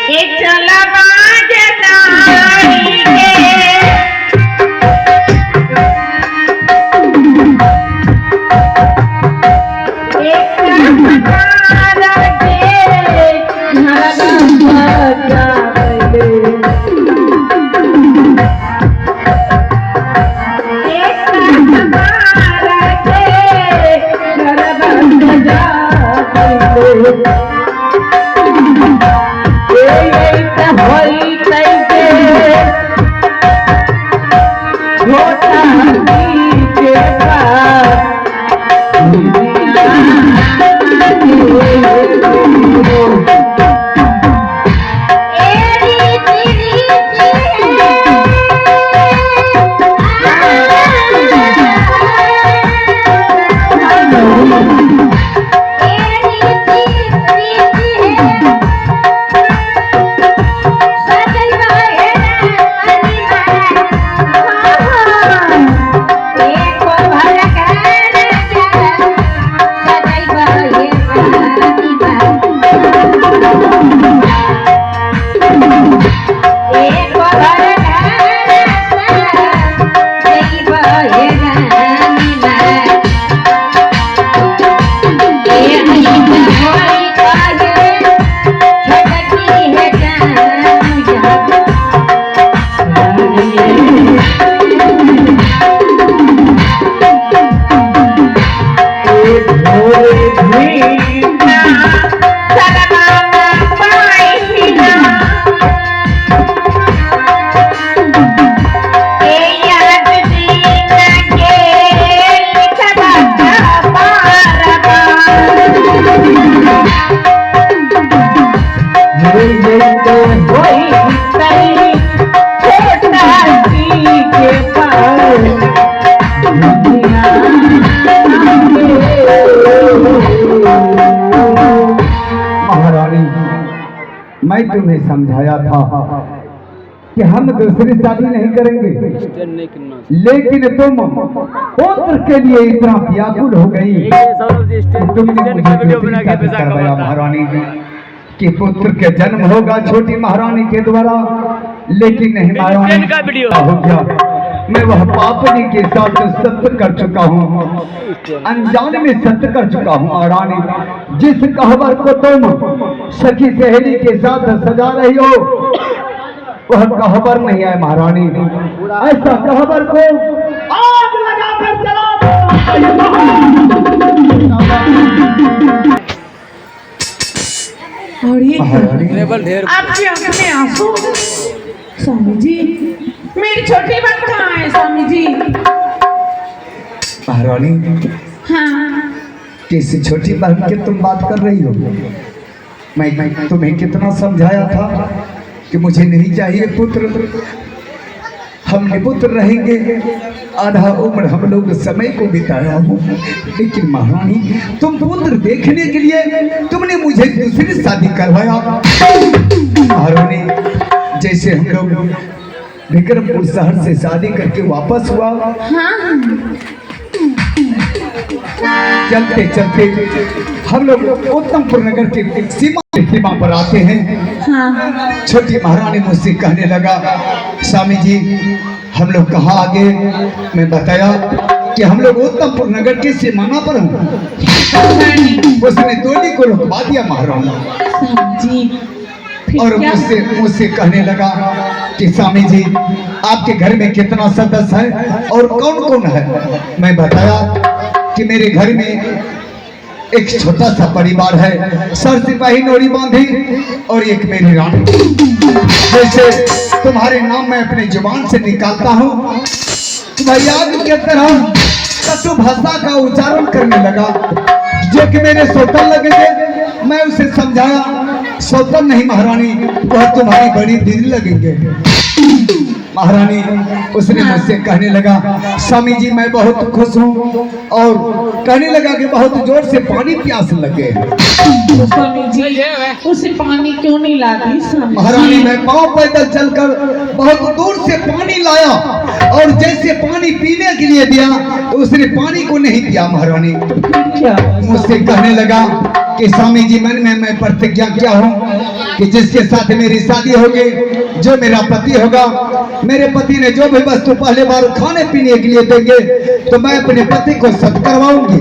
चला बाज नारी के मैं तुम्हें समझाया था कि हम दूसरी शादी नहीं करेंगे, लेकिन तुम पुत्र के लिए इतना व्याकुल हो गई। तुमने मुझे करवाया महारानी कि पुत्र के जन्म होगा छोटी महारानी के द्वारा, लेकिन नहीं महारानी हो गया। मैं वह पापनी के साथ सत्य कर चुका हूँ, अनजाने में सत्य कर चुका हूँ महारानी। जिस कहवर को तुम सखी सहेली के साथ सजा रही हो वह कहवर नहीं है महारानी। ऐसा कहवर को आग लगाकर जला और ये आपके आंखों में आंसू। स्वामी जी मेरी छोटी बहन कहाँ है स्वामी जी? महारानी हाँ किस छोटी बहन की तुम बात कर रही हो? मैं तुम्हें कितना समझाया था कि मुझे नहीं चाहिए पुत्र, हम निपुत्र रहेंगे। आधा उम्र हम लोग समय को बिताया हूँ, लेकिन महारानी तुम पुत्र देखने के लिए तुमने मुझे दूसरी शादी करवाया। महारानी जैसे हम लोग विक्रमपुर शहर से शादी करके वापस हुआ, चलते चलते हम लोग उत्तमपुर नगर के सीमा पर आते हैं। छोटी महारानी मुझसे कहने लगा, स्वामी जी हम लोग कहाँ आ गए? मैं बताया कि हम लोग उत्तमपुर नगर के सीमाना पर हूँ। उसने डोली को रुकवा दिया महारानी और मुझसे कहने लगा कि स्वामी जी आपके घर में कितना सदस्य है और कौन कौन है? मैं बताया कि मेरे घर में एक छोटा सा परिवार है, सर सिपाही नोरी बांधी और एक मेरी रानी। जैसे तुम्हारे नाम मैं अपने जुबान से निकालता हूँ, तुम्हारी आग के तरह कटु भाषा का उच्चारण करने लगा जो कि मेरे सोतल लगेंगे। मैं उसे समझाया, सोतल नहीं महारानी, वह तुम्हारी बड़ी दीदी लगेंगे। महारानी उसने मुझसे कहने लगा, स्वामी जी मैं बहुत खुश हूँ, और कहने लगा कि बहुत जोर से पानी प्यास लगे। तो स्वामी जी उसे पानी क्यों नहीं लाती? महारानी मैं पांव पैदल चलकर बहुत दूर से पानी लाया और जैसे पानी पीने के लिए दिया तो उसने पानी को नहीं पिया। महारानी मुझसे कहने लगा कि स्वामी जी मन में मैं प्रतिज्ञा किया हूँ कि जिसके साथ मेरी शादी होगी, जो मेरा पति होगा, मेरे पति ने जो भी वस्तु पहले बार खाने पीने के लिए देंगे तो मैं अपने पति को सत्य करवाऊंगी।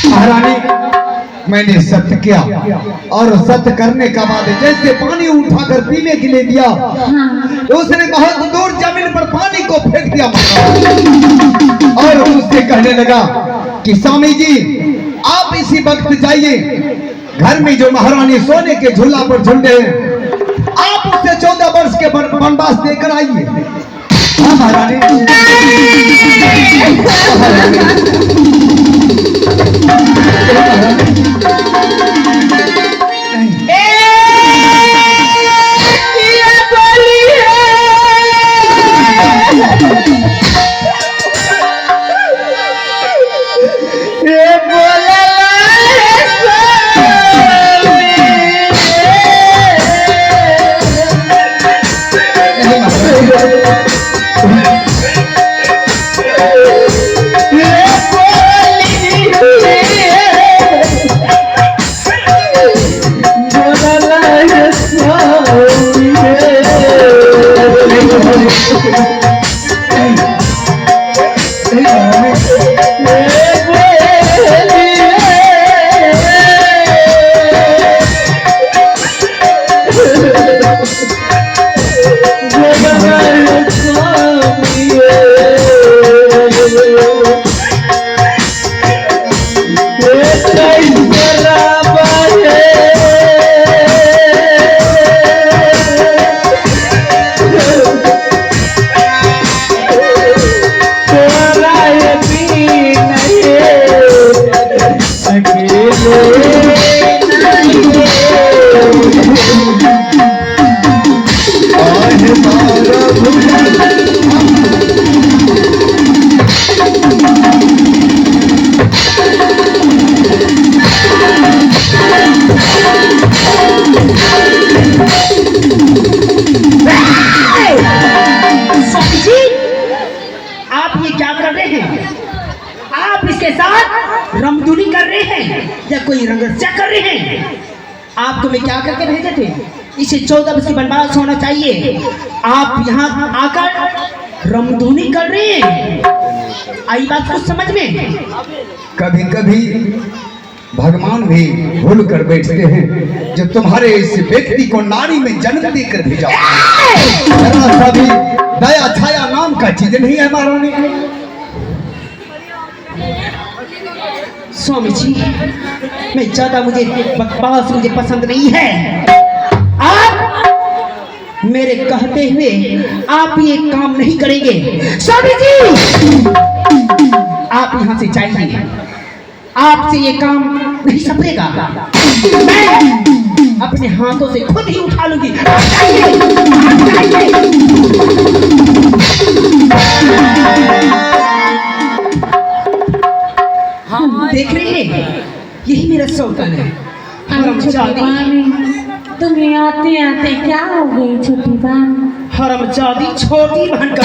महारानी, मैंने सत्य किया और सत्य करने का बाद जैसे पानी उठाकर पीने के लिए दिया, तो उसने बहुत दूर जमीन पर पानी को फेंक दिया और उससे कहने लगा कि स्वामी जी आप इसी वक्त जाइए, घर में जो महारानी सोने के झूला पर झूले हैं, आप उससे 14 वर्ष के वनवास देकर आइए। हाँ महारानी। रमदूनी कर रहे हैं या कोई रंगरचा कर रहे हैं? आप तुम्हें क्या करके भेजे थे? इसे 14 वर्ष की वनवास होना चाहिए, आप यहाँ आकर रमदूनी कर रहे हैं। आई बात कुछ समझ में? कभी कभी भगवान भी भूल कर बैठते हैं, जो तुम्हारे इस व्यक्ति को नारी में जन्म देकर भेजा, जरा सा भी दया छाया नाम का चीज नहीं है महारानी। स्वामी जी, मैं ज्यादा मुझे बकवास मुझे पसंद नहीं है। आप मेरे कहते हुए आप ये काम नहीं करेंगे। स्वामी जी, आप यहाँ से जाइए, आपसे ये काम नहीं सफरेगा। मैं अपने हाथों से खुद ही उठा लूंगी। देख रहे हैं, यही मेरा सौतन है। तुम्हें आते आते क्या हो गई छोटी बहन? हरमजादी छोटी बहन का